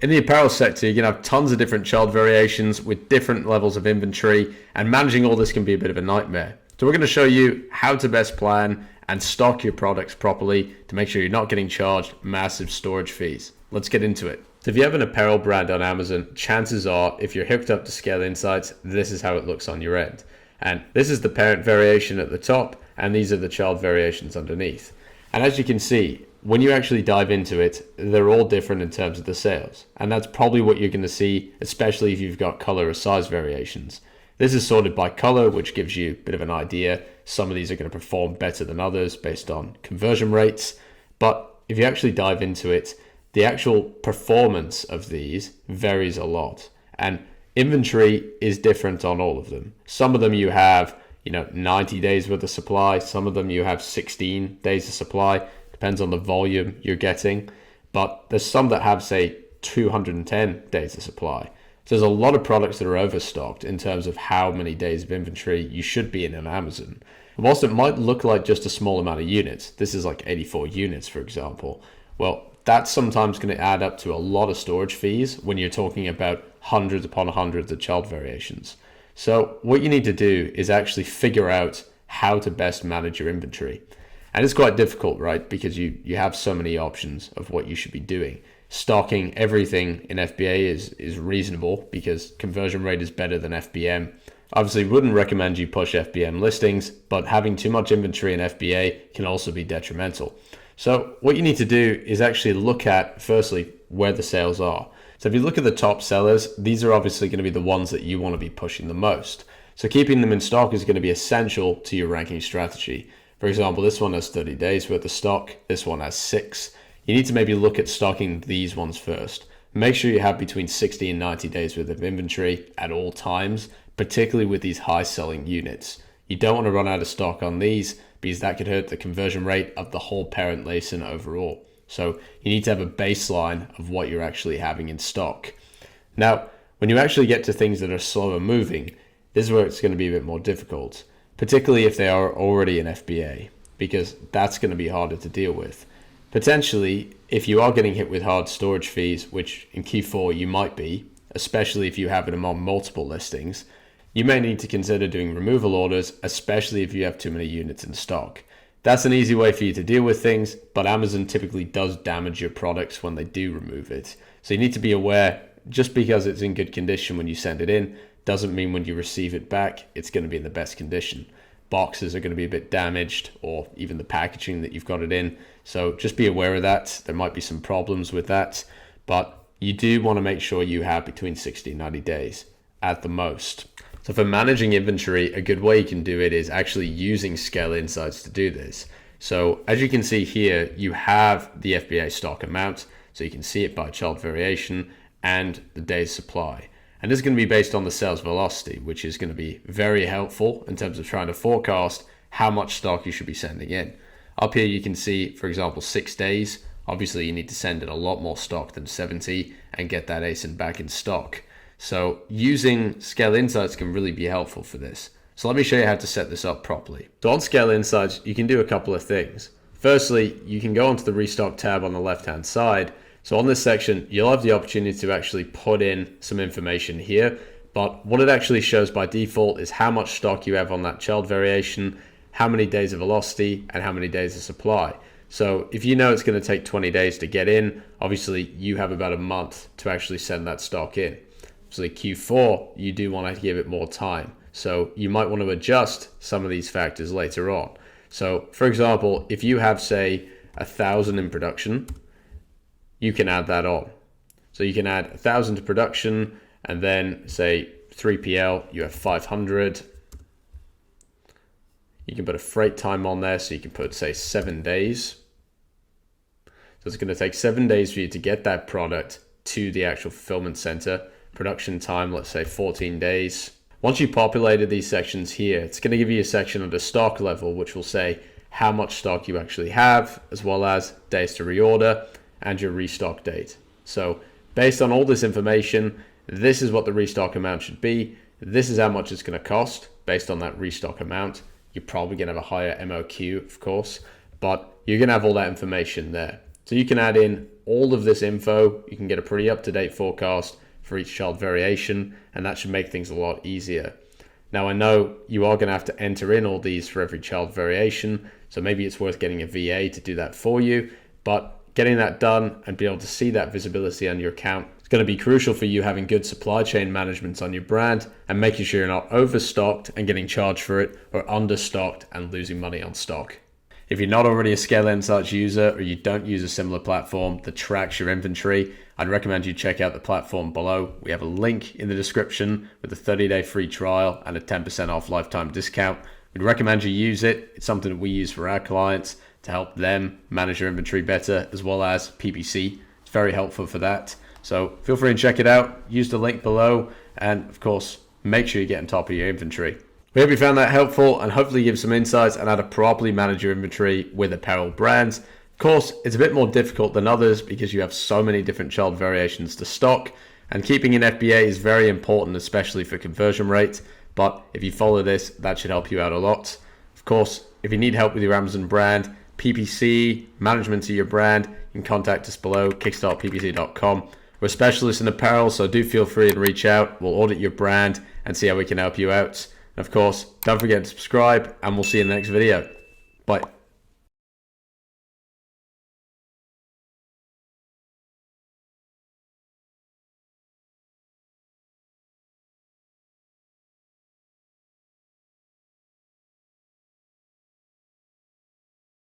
In the apparel sector, you're going to have tons of different child variations with different levels of inventory, and managing all this can be a bit of a nightmare. So we're going to show you how to best plan and stock your products properly to make sure you're not getting charged massive storage fees. Let's get into it. So if you have an apparel brand on Amazon, chances are if you're hooked up to Scale Insights, this is how it looks on your end. And this is the parent variation at the top, and these are the child variations underneath. And as you can see, when you actually dive into it, they're all different in terms of the sales. And that's probably what you're going to see, especially if you've got color or size variations. This is sorted by color, which gives you a bit of an idea. Some of these are going to perform better than others based on conversion rates. But if you actually dive into it, the actual performance of these varies a lot. And inventory is different on all of them. Some of them you have, 90 days worth of supply. Some of them you have 16 days of supply. Depends on the volume you're getting. But there's some that have, say, 210 days of supply. So there's a lot of products that are overstocked in terms of how many days of inventory you should be in on Amazon. And whilst it might look like just a small amount of units, this is like 84 units, for example. Well, that's sometimes going to add up to a lot of storage fees when you're talking about hundreds upon hundreds of child variations. So what you need to do is actually figure out how to best manage your inventory. And it's quite difficult, right? Because you have so many options of what you should be doing. Stocking everything in FBA is reasonable because conversion rate is better than FBM. Obviously, wouldn't recommend you push FBM listings, but having too much inventory in FBA can also be detrimental. So what you need to do is actually look at, firstly, where the sales are. So if you look at the top sellers, these are obviously going to be the ones that you want to be pushing the most. So keeping them in stock is going to be essential to your ranking strategy. For example, this one has 30 days worth of stock. This one has 6. You need to maybe look at stocking these ones first. Make sure you have between 60 and 90 days worth of inventory at all times, particularly with these high selling units. You don't want to run out of stock on these because that could hurt the conversion rate of the whole parent LASIN overall. So you need to have a baseline of what you're actually having in stock. Now, when you actually get to things that are slower moving, this is where it's going to be a bit more difficult, particularly if they are already in FBA, because that's going to be harder to deal with. Potentially, if you are getting hit with hard storage fees, which in Q4 you might be, especially if you have them on multiple listings, you may need to consider doing removal orders, especially if you have too many units in stock. That's an easy way for you to deal with things, but Amazon typically does damage your products when they do remove it. So you need to be aware, just because it's in good condition when you send it in, doesn't mean when you receive it back, it's going to be in the best condition. Boxes are going to be a bit damaged, or even the packaging that you've got it in. So just be aware of that. There might be some problems with that, but you do want to make sure you have between 60 and 90 days at the most. So for managing inventory, a good way you can do it is actually using Scale Insights to do this. So as you can see here, you have the FBA stock amount, so you can see it by child variation and the day's supply. And this is going to be based on the sales velocity, which is going to be very helpful in terms of trying to forecast how much stock you should be sending in. Up here you can see, for example, 6 days. Obviously you need to send in a lot more stock than 70 and get that ASIN back in stock. So using Scale Insights can really be helpful for this. So let me show you how to set this up properly. So on Scale Insights, you can do a couple of things. Firstly, you can go onto the Restock tab on the left-hand side. So on this section, you'll have the opportunity to actually put in some information here. But what it actually shows by default is how much stock you have on that child variation, how many days of velocity, and how many days of supply. So if you know it's going to take 20 days to get in, obviously you have about a month to actually send that stock in. So Q4, you do want to give it more time. So you might want to adjust some of these factors later on. So for example, if you have, say, 1,000 in production, you can add that on. So you can add 1,000 to production, and then say 3PL, you have 500. You can put a freight time on there, so you can put, say, 7 days. So it's going to take 7 days for you to get that product to the actual fulfillment center. Production time, let's say 14 days. Once you've populated these sections here, it's going to give you a section under stock level, which will say how much stock you actually have, as well as days to reorder and your restock date. So based on all this information, this is what the restock amount should be. This is how much it's going to cost based on that restock amount. You're probably going to have a higher MOQ, of course, but you're going to have all that information there. So you can add in all of this info. You can get a pretty up-to-date forecast for each child variation, and that should make things a lot easier. Now, I know you are going to have to enter in all these for every child variation, so maybe it's worth getting a VA to do that for you, but getting that done and be able to see that visibility on your account is going to be crucial for you having good supply chain management on your brand and making sure you're not overstocked and getting charged for it, or understocked and losing money on stock. If you're not already a Scale Insights user, or you don't use a similar platform that tracks your inventory, I'd recommend you check out the platform below. We have a link in the description with a 30-day free trial and a 10% off lifetime discount. We'd recommend you use it. It's something that we use for our clients to help them manage your inventory better, as well as PPC. It's very helpful for that. So feel free to check it out. Use the link below, and of course, make sure you get on top of your inventory. We hope you found that helpful and hopefully give some insights on how to properly manage your inventory with apparel brands. Of course, it's a bit more difficult than others because you have so many different child variations to stock, and keeping an FBA is very important, especially for conversion rate. But if you follow this, that should help you out a lot. Of course, if you need help with your Amazon brand, PPC, management of your brand, you can contact us below, KickstartPPC.com. We're specialists in apparel, so do feel free to reach out. We'll audit your brand and see how we can help you out. And of course, don't forget to subscribe, and we'll see you in the next video. Bye.